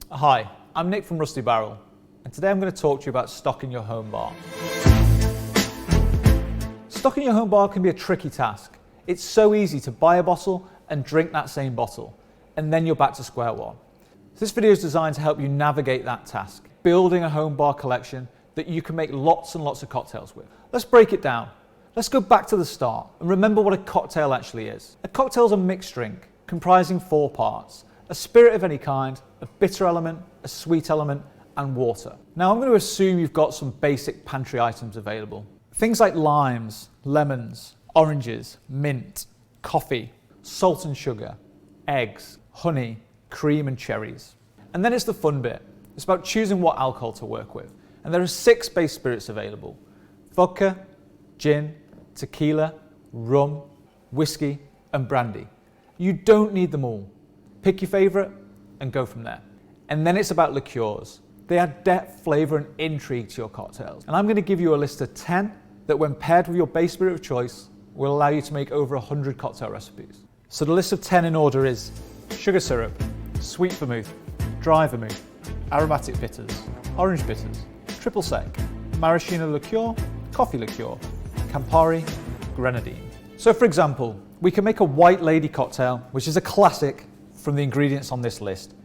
Hi, I'm Nick from Rusty Barrel, and today I'm going to talk to you about stocking your home bar. Stocking your home bar can be a tricky task. It's so easy to buy a bottle and drink that same bottle, and then you're back to square one. This video is designed to help you navigate that task, building a home bar collection that you can make lots and lots of cocktails with. Let's break it down. Let's go back to the start and remember what a cocktail actually is. A cocktail is a mixed drink comprising 4 parts: a spirit of any kind, a bitter element, a sweet element, and water. Now I'm going to assume you've got some basic pantry items available. Things like limes, lemons, oranges, mint, coffee, salt and sugar, eggs, honey, cream and cherries. And then it's the fun bit. It's about choosing what alcohol to work with. And there are 6 base spirits available: vodka, gin, tequila, rum, whiskey, and brandy. You don't need them all. Pick your favorite and go from there. And then it's about liqueurs. They add depth, flavor, and intrigue to your cocktails. And I'm going to give you a list of 10 that, when paired with your base spirit of choice, will allow you to make over 100 cocktail recipes. So the list of 10 in order is sugar syrup, sweet vermouth, dry vermouth, aromatic bitters, orange bitters, triple sec, maraschino liqueur, coffee liqueur, CAMPARI, grenadine. So for example, we can make a white lady cocktail, which is a classic from the ingredients on this list.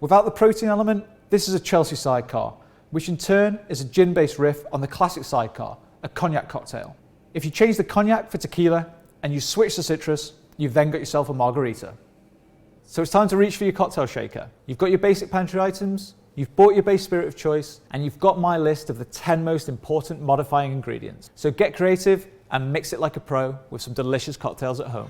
Without the protein element, this is a Chelsea sidecar, which in turn is a gin-based riff on the classic sidecar, a cognac cocktail. If you change the cognac for tequila and you switch the citrus, you've then got yourself a margarita. So it's time to reach for your cocktail shaker. You've got your basic pantry items, you've bought your base spirit of choice, and you've got my list of the 10 most important modifying ingredients. So get creative and mix it like a pro with some delicious cocktails at home.